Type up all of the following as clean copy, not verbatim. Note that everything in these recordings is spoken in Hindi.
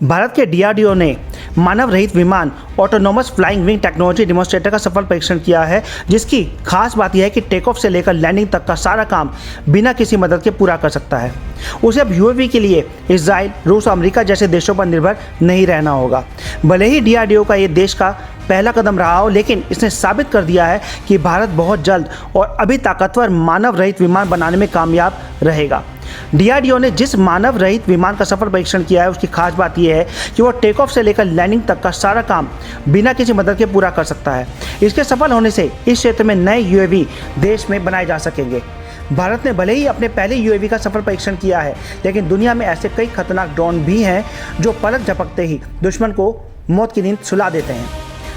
भारत के डीआरडीओ ने मानव रहित विमान autonomous flying wing technology demonstrator का सफल परीक्षण किया है, जिसकी खास बात यह है कि टेक ऑफ से लेकर लैंडिंग तक का सारा काम बिना किसी मदद के पूरा कर सकता है। उसे अब यूएवी के लिए इजराइल, रूस और अमेरिका जैसे देशों पर निर्भर नहीं रहना होगा। भले ही डीआरडीओ का ये देश का पहला कदम रहा हो, लेकिन इसने साबित कर दिया है कि भारत बहुत जल्द और अभी ताकतवर मानव रहित विमान बनाने में कामयाब रहेगा। डीआरडीओ ने जिस मानव रहित विमान का सफल परीक्षण किया है, उसकी खास बात यह है कि वो टेक ऑफ से लेकर लैंडिंग तक का सारा काम बिना किसी मदद के पूरा कर सकता है। इसके सफल होने से इस क्षेत्र में नए यूएवी देश में बनाए जा सकेंगे। भारत ने भले ही अपने पहले यूएवी का सफल परीक्षण किया है, लेकिन दुनिया में ऐसे कई खतरनाक ड्रोन भी हैं जो पलक झपकते ही दुश्मन को मौत की नींद सुला देते हैं।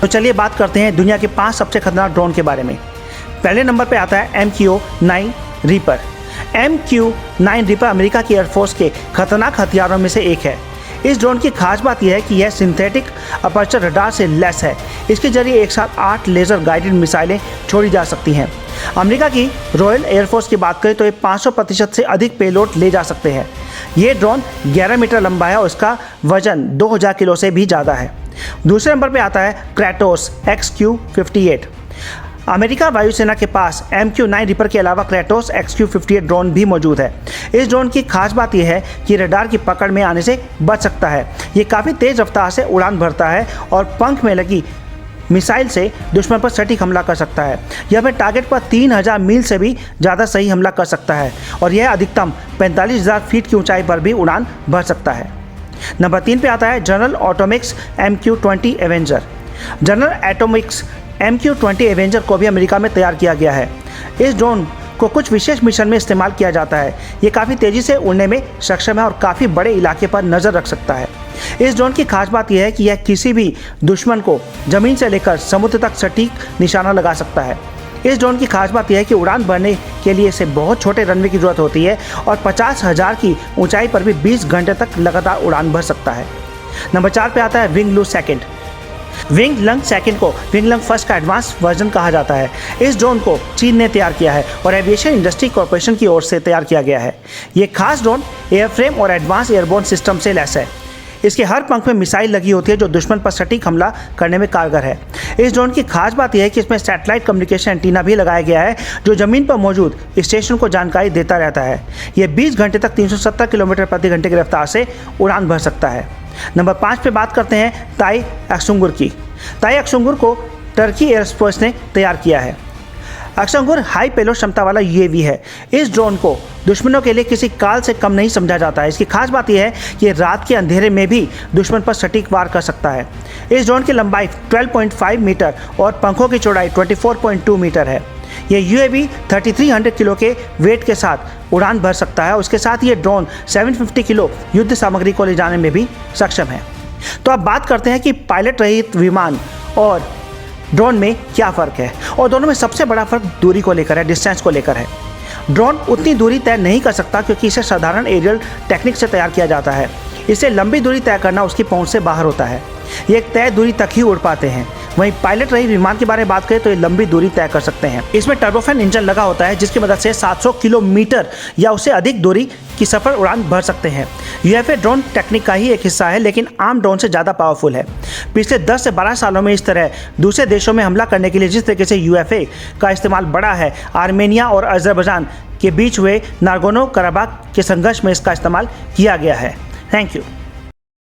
तो चलिए बात करते हैं दुनिया के 5 सबसे खतरनाक ड्रोन के बारे में। पहले नंबर पर आता है MQ-9 reaper. MQ-9 reaper America की एयरफोर्स के खतरनाक हथियारों में से एक है। इस ड्रोन की खास बात यह है कि यह सिंथेटिक अपर्चर रडार से लैस है। इसके जरिए एक साथ 8 लेज़र गाइडेड मिसाइलें छोड़ी जा सकती हैं। अमेरिका की रॉयल एयरफोर्स की बात करें तो ये 500% से अधिक पेलोड ले जा सकते हैं। ये ड्रोन 11 मीटर लंबा है और इसका वजन 2000 किलो से भी ज़्यादा है। दूसरे नंबर पर आता है क्रेटोस XQ-58। अमेरिका वायुसेना के पास MQ-9 रीपर के अलावा क्रेटोस XQ-58 ड्रोन भी मौजूद है। इस ड्रोन की खास बात यह है कि रडार की पकड़ में आने से बच सकता है। ये काफ़ी तेज़ रफ्तार से उड़ान भरता है और पंख में लगी मिसाइल से दुश्मन पर सटीक हमला कर सकता है। यह अपने टारगेट पर 3000 मील से भी ज़्यादा सही हमला कर सकता है और यह अधिकतम 45,000 फीट की ऊंचाई पर भी उड़ान भर सकता है। नंबर 3 पे आता है general Atomics MQ-20 Avenger. General Atomics MQ-20 Avenger को भी अमेरिका में तैयार किया गया है। इस ड्रोन को कुछ विशेष मिशन में इस्तेमाल किया जाता है। ये काफ़ी तेज़ी से उड़ने में सक्षम है और काफ़ी बड़े इलाके पर नज़र रख सकता है। इस ड्रोन की खास बात यह है कि यह किसी भी दुश्मन को ज़मीन से लेकर समुद्र तक सटीक निशाना लगा सकता है। इस ड्रोन की खास बात यह है कि उड़ान भरने के लिए इसे बहुत छोटे रनवे की ज़रूरत होती है और 50,000 की ऊंचाई पर भी 20 घंटे तक लगातार उड़ान भर सकता है। नंबर 4 पे आता है विंग लू सेकंड। विंग लंग सेकंड को विंग लंग फर्स्ट का एडवांस वर्जन कहा जाता है। इस ड्रोन को चीन ने तैयार किया है और एविएशन इंडस्ट्री कॉर्पोरेशन की ओर से तैयार किया गया है। ये खास ड्रोन एयरफ्रेम और एडवांस एयरबोर्न सिस्टम से लैस है। इसके हर पंख में मिसाइल लगी होती है जो दुश्मन पर सटीक हमला करने में कारगर है। इस ड्रोन की खास बात यह है कि इसमें सैटेलाइट कम्युनिकेशन एंटीना भी लगाया गया है जो ज़मीन पर मौजूद स्टेशन को जानकारी देता रहता है। ये 20 घंटे तक 370 किलोमीटर प्रति घंटे की रफ्तार से उड़ान भर सकता है। नंबर 5 पे बात करते हैं ताई एक्सुंगुर की। ताई एक्सुंगुर को टर्की एयरस्पेस ने तैयार किया है। एक्सुंगुर हाई पेलोड क्षमता वाला यूएवी है। इस ड्रोन को दुश्मनों के लिए किसी काल से कम नहीं समझा जाता है। इसकी खास बात यह है कि रात के अंधेरे में भी दुश्मन पर सटीक वार कर सकता है। इस ड्रोन की लंबाई 12.5 मीटर और पंखों की चौड़ाई 24.2 मीटर है। यह यूएवी 3300 किलो के वेट के साथ उड़ान भर सकता है। उसके साथ ये ड्रोन 750 किलो युद्ध सामग्री को ले जाने में भी सक्षम है। तो अब बात करते हैं कि पायलट रहित विमान और ड्रोन में क्या फ़र्क है, और दोनों में सबसे बड़ा फ़र्क दूरी को लेकर है, डिस्टेंस को लेकर है। ड्रोन उतनी दूरी तय नहीं कर सकता क्योंकि इसे साधारण एरियल टेक्निक से तैयार किया जाता है। इसे लंबी दूरी तय करना उसकी पहुंच से बाहर होता है। ये एक तय दूरी तक ही उड़ पाते हैं। वहीं पायलट रहित विमान के बारे में बात करें तो ये लंबी दूरी तय कर सकते हैं। इसमें टर्बोफैन इंजन लगा होता है जिसकी मदद से 700 किलोमीटर या उससे अधिक दूरी की सफर उड़ान भर सकते हैं। यूएफए ड्रोन टेक्निक का ही एक हिस्सा है, लेकिन आम ड्रोन से ज़्यादा पावरफुल है। पिछले 10 से 12 सालों में इस तरह दूसरे देशों में हमला करने के लिए जिस तरीके से यूएफए का इस्तेमाल बढ़ा है, आर्मेनिया और अजरबैजान के बीच हुए नागोर्नो कराबाख के संघर्ष में इसका इस्तेमाल किया गया है। Thank you.